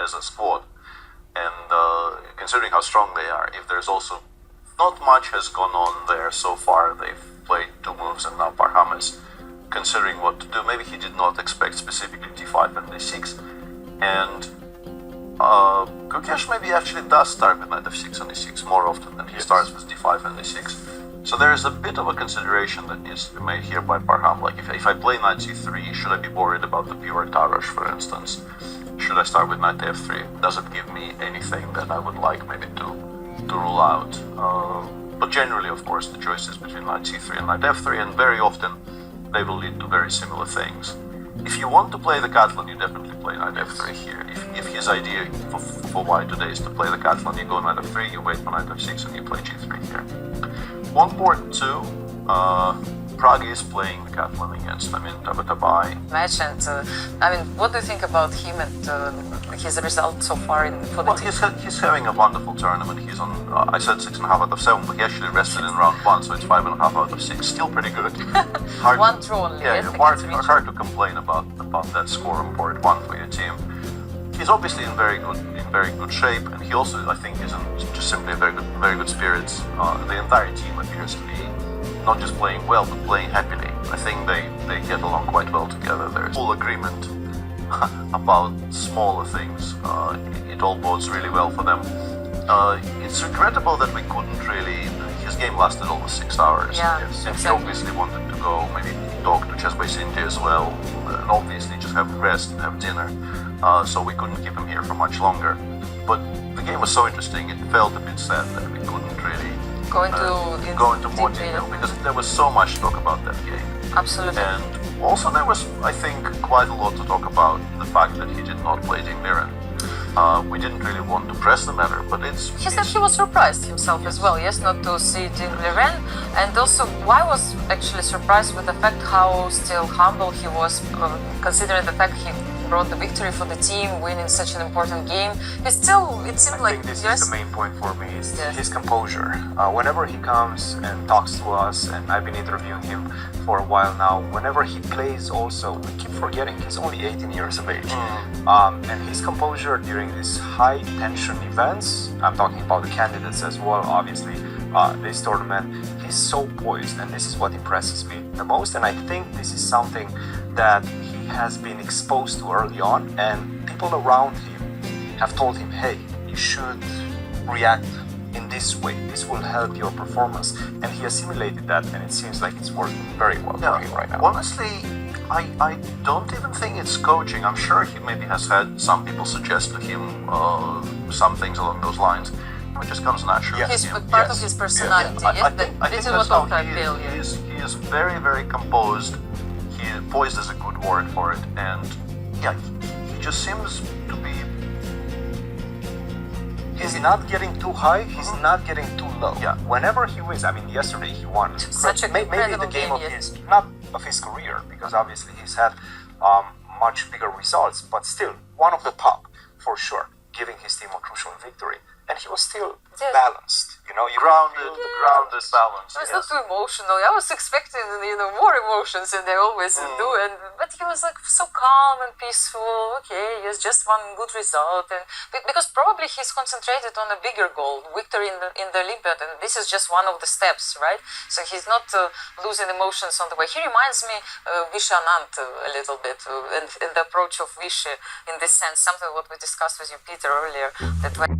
as a squad. And considering how strong they are, if there's also not much has gone on there so far, they've played 2 moves and now Parham is considering what to do. Maybe he did not expect specifically d5 and d6, and Gukesh maybe actually does start with knight f6 and d6 more often than he starts with d5 and d6. So there is a bit of a consideration that needs to be made here by Parham. Like if I play knight c3, should I be worried about the pure Tarosh, for instance? Should I start with knight f3? Does it give me anything that I would like maybe to rule out? But generally, of course, the choice is between knight c3 and knight f3, and very often they will lead to very similar things. If you want to play the Catalan, you definitely play knight f3 here. If his idea for why today is to play the Catalan, you go knight f3, you wait for knight f6, and you play g3 here. One board 2, Prague is playing the Catalan against Tabatabai. Match, and what do you think about him and his result so far for the team? He's having a wonderful tournament. He's on, I said 6.5 out of 7, but he actually rested in round 1, so it's 5.5 out of 6. Still pretty good. One draw only. Yeah, hard to complain about that score on board 1 for your team. He's obviously in very good shape, and he also, I think, is in just simply very good spirits. The entire team appears to be not just playing well, but playing happily. I think they get along quite well together. There's full agreement about smaller things. It all bodes really well for them. It's regrettable that we couldn't really. His game lasted almost 6 hours. Yeah, yes. And exactly. he obviously wanted to go, maybe talk to Chess India as well, and obviously just have rest and have dinner. So we couldn't keep him here for much longer. But the game was so interesting, it felt a bit sad that we couldn't really go into more detail, because there was so much to talk about that game. Absolutely. And also there was, I think, quite a lot to talk about the fact that he did not play Dean Mirren. We didn't really want to press the matter, but He said he was surprised himself as well, yes, not to see Dean Mirren. And also, I was actually surprised with the fact how still humble he was, considering the fact he brought the victory for the team, winning such an important game. It seemed like, I think this is the main point for me, is his composure. Whenever he comes and talks to us, and I've been interviewing him for a while now, whenever he plays also, we keep forgetting he's only 18 years of age. And his composure during these high tension events, I'm talking about the candidates as well, obviously, this tournament, he's so poised, and this is what impresses me the most. And I think this is something that he has been exposed to early on, and people around him have told him, hey, you should react in this way, this will help your performance, and he assimilated that, and it seems like it's working very well for him right now. Honestly, I don't even think it's coaching. I'm sure he maybe has had some people suggest to him some things along those lines. It just comes naturally. He's part of his personality. This is what I feel. He is very, very composed. Poised is a good word for it, and yeah, he just seems to be. He's not getting too high. He's not getting too low. Yeah. Whenever he wins, I mean, yesterday he won. Such a maybe the game of his, not of his career, because obviously he's had much bigger results, but still one of the top for sure, giving his team a crucial victory. And he was still balanced, grounded, balanced. It was not too emotional. I was expecting, more emotions than they always do, but he was like so calm and peaceful. Okay, he has just one good result, and because probably he's concentrated on a bigger goal, victory in the Olympiad, and this is just one of the steps, right? So he's not losing emotions on the way. He reminds me Vishy Anand a little bit, and the approach of Vishy in this sense, something what we discussed with you, Peter, earlier, that when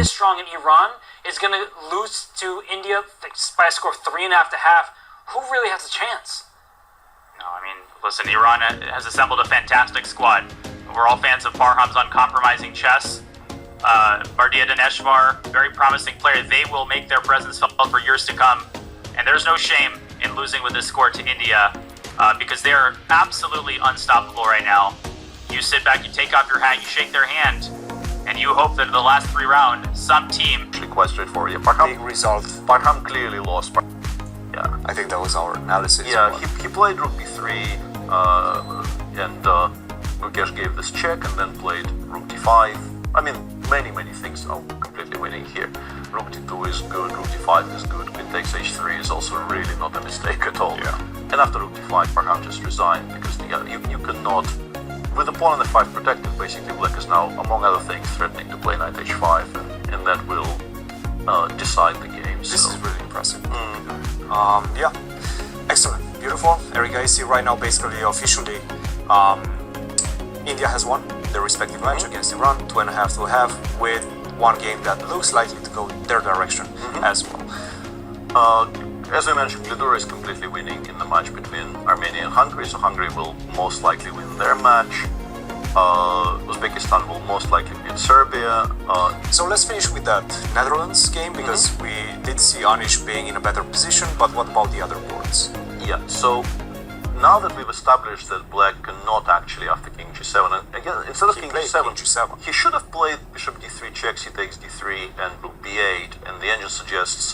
this strong in Iran is going to lose to India by a score of 3.5 to half. Who really has a chance? No, I mean, listen, Iran has assembled a fantastic squad. We're all fans of Parham's uncompromising chess. Bardia Daneshvar, very promising player. They will make their presence felt for years to come. And there's no shame in losing with this score to India because they're absolutely unstoppable right now. You sit back, you take off your hat, you shake their hand, and you hope that in the last 3 rounds, some team... Actually quite straightforward. Yeah, Big result. Parham clearly lost. Yeah. I think that was our analysis. Yeah, he played rook b3, and Gukesh gave this check, and then played rook d5. I mean, many things are completely winning here. Rook d2 is good, rook d5 is good, queen takes h3 is also really not a mistake at all. Yeah. And after rook d5, Parham just resigned, because you cannot... With the pawn on f5 protected, basically black is now, among other things, threatening to play knight h5, and that will decide the game. This is really impressive. Mm. Yeah, excellent, beautiful. Erika, I see right now basically officially India has won their respective match against Iran, 2.5 to a half, with one game that looks likely to go their direction as well. As I mentioned, Glidura is completely winning in the match between Armenia and Hungary, so Hungary will most likely win their match. Uzbekistan will most likely beat Serbia. So let's finish with that Netherlands game, because we did see Anish being in a better position, but what about the other boards? Yeah, so now that we've established that black cannot actually after king g7, and again, instead of king g7, he should have played bishop d3 checks, he takes d3, and rook b8, and the engine suggests